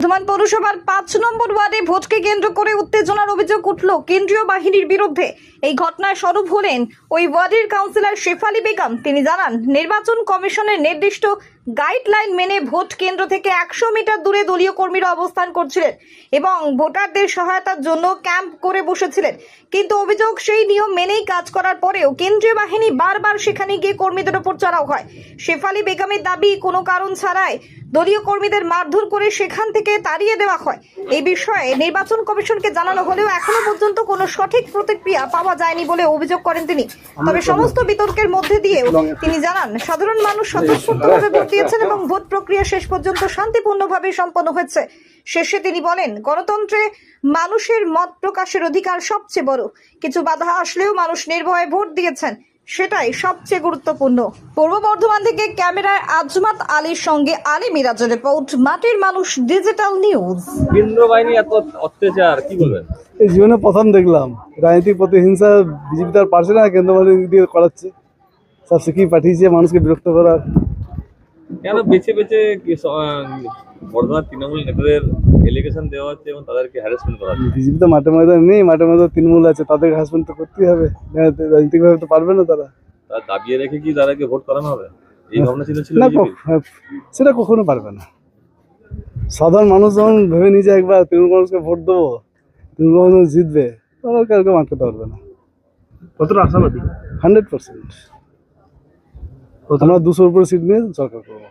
বর্ধমান পৌরসভার ৫ নম্বর ওয়ার্ডে ভোটকে কেন্দ্র করে উত্তেজনার অভিযোগ উঠল কেন্দ্রীয় বাহিনীর বিরুদ্ধে। এই ঘটনায় স্বরূপ হলেন ওই ওয়ার্ডের কাউন্সিলর শেফালী বেগম। তিনি জানান, নির্বাচন কমিশনের নির্দিষ্ট গাইডলাইন মেনে ভোট কেন্দ্র থেকে ১০০ মিটার দূরে দলীয় কর্মীরা অবস্থান করছিলেন এবং ভোটারদের সহায়তার জন্য ক্যাম্প করে বসেছিলেন। কিন্তু অভিযোগ, সেই নিয়ম মেনেই কাজ করার পরেও কেন্দ্রীয় বাহিনী বারবার সেখানে গিয়ে কর্মীদের ওপর চড়াও হয়। শেফালী বেগমের দাবি, কোনো কারণ ছাড়াই দলীয় কর্মীদের মারধর করে সেখান থেকে তাড়িয়ে দেওয়া হয়। এই বিষয়ে নির্বাচন কমিশনকে জানানো হলেও এখনো পর্যন্ত কোনো সঠিক প্রতিক্রিয়া পাওয়া যায়নি বলে অভিযোগ করেন তিনি। তবে সমস্ত বিতর্কের মধ্যে দিয়েও তিনি জানান, সাধারণ মানুষ স্বতঃস্ফূর্তভাবে ভোট দিয়েছেন এবং ভোট প্রক্রিয়া শেষ পর্যন্ত শান্তিপূর্ণভাবে সম্পন্ন হয়েছে। শেষে তিনি বলেন, গণতন্ত্রে মানুষের মত প্রকাশের অধিকার সবচেয়ে বড়। কিছু বাধা আসলেও মানুষ নির্ভয়ে ভোট দিয়েছেন, সেটাই সবচেয়ে গুরুত্বপূর্ণ। পূর্ব বর্ধমান থেকে ক্যামেরায় আজমাত আলীর সঙ্গে আলী মিরাজের রিপোর্ট, মাটির মানুষ ডিজিটাল নিউজ। কেন্দ্র বাহিনী এত অত্যাচার, কি বলবেন? এই জীবনে প্রথম দেখলাম রাজনৈতিক প্রতিহিংসা বিজেপি তার পারছে না, কেন্দ্র বাহিনী দিয়ে করাচ্ছে। সব শিখিয়ে পাঠিয়েছে মানুষকে বিরক্ত করার। কেন বেছে বেছে বর্ধমান তৃণমূল নেতাদের এলিগেশন দেওয়া হচ্ছে এবং তাদেরকে হ্যারাসমেন্ট করা হচ্ছে? বিজেপি তো মাঠে ময়দান নেই, মাঠে ময়দান তৃণমূল আছে, তাদেরকে হাসবেন্ড তো করতেই হবে। রাজনৈতিকভাবে তো পারবে না তারা। তারা দাবিয়ে রেখে কি তাদেরকে ভোট করানো হবে, এই ভাবনা ছিল না, বিজেপির? সেটা কখনো পারবে না। সাধারণ মানুষ যখন ভেবে নিজে একবার তৃণমূল মানুষকে ভোট দেবো, তৃণমূল মানুষ জিতবে, তারা কাউকে আটকাতে পারবে না। কতটা আশাবাদী? 100%। আমরা 200-র উপরে সিট নিয়ে সরকার করবো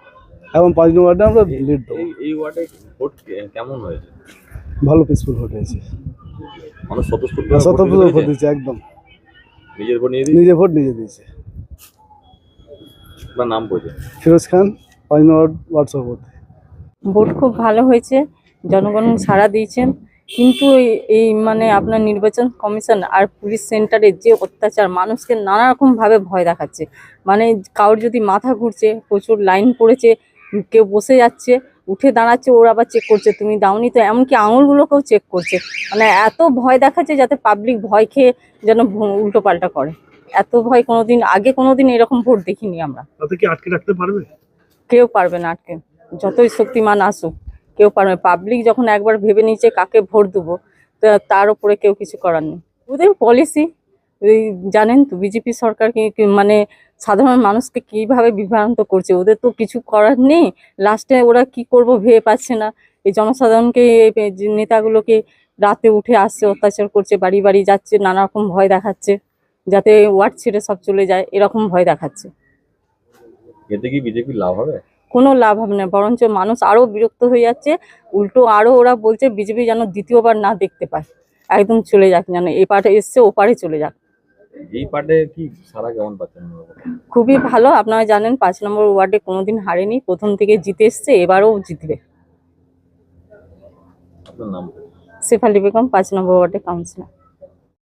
এবং 5 নম্বর ওয়ার্ডে আমরা লিড দেবো। এই ওয়ার্ডে ভোট কেমন হয়েছে? ভালো পিসফুল ভোট হয়েছে, মানুষ স্বতঃস্ফূর্ত ভোট দিয়েছে। একদম নিজের ভোট নিয়ে নিজে ভোট নিজে দিয়েছে। আপনার নাম বলছে? ফিরোজ খান, 5 নম্বর ওয়ার্ড সভাপতি। ভোট খুব ভালো হয়েছে, জনগণ সাড়া দিয়েছেন। কিন্তু এই মানে আপনার নির্বাচন কমিশন আর পুলিশ সেন্টারে যে অত্যাচার, মানুষকে নানা রকমভাবে ভয় দেখাচ্ছে। মানে কারোর যদি মাথা ঘুরছে, প্রচুর লাইন পড়েছে, কেউ বসে যাচ্ছে, উঠে দাঁড়াচ্ছে, ওরা আবার চেক করছে তুমি দাওনি তো, এমনকি আঙুলগুলোকেও চেক করছে। মানে এত ভয় দেখাচ্ছে যাতে পাবলিক ভয় খেয়ে যেন উল্টো পাল্টা করে। এত ভয় কোনোদিন এরকম ভোট দেখিনি আমরা। তাতে কি আটকে রাখতে পারবে? কেউ পারবে না আটকে, যতই শক্তিমান আসুক কেউ পারবে। পাবলিক যখন একবার ভেবে নিয়েছে কাকে ভোট দেবো, তার উপরে কেউ কিছু করার নেই। ওদের পলিসি জানেন তো, বিজেপি সরকার মানে সাধারণ মানুষকে কিভাবে বিভ্রান্ত করছে, ওদের তো কিছু করার নেই। লাস্টে ওরা কি করব ভেবে পাচ্ছে না। এই জনসাধারণকে, নেতাগুলোকে রাতে উঠে আসছে, অত্যাচার করছে, বাড়ি বাড়ি যাচ্ছে, নানা রকম ভয় দেখাচ্ছে যাতে ওয়ার্ড ছেড়ে সব চলে যায়, এরকম ভয় দেখাচ্ছে। এতে কি বিজেপির লাভ হবে? কোনো লাভ হবে না, বরঞ্চ মানুষ আরো বিরক্ত হয়ে যাচ্ছে। উল্টো আরো ওরা বলছে বিজেপি যেন দ্বিতীয়বার না দেখতে পায়, একদম চলে যাক, যেন এ পারে এসছে ও পারে চলে যাক। এই পার্টে কি সারা কেমন পাচ্ছেন? খুবই ভালো। আপনারা জানেন 5 নম্বর ওয়ার্ডে কোনোদিন হারেনি, প্রথম থেকে জিতে এসছে, এবারও জিতবে। আপনার নাম? শেফালী বেগম, 5 নম্বর ওয়ার্ডে কাউন্সিলর।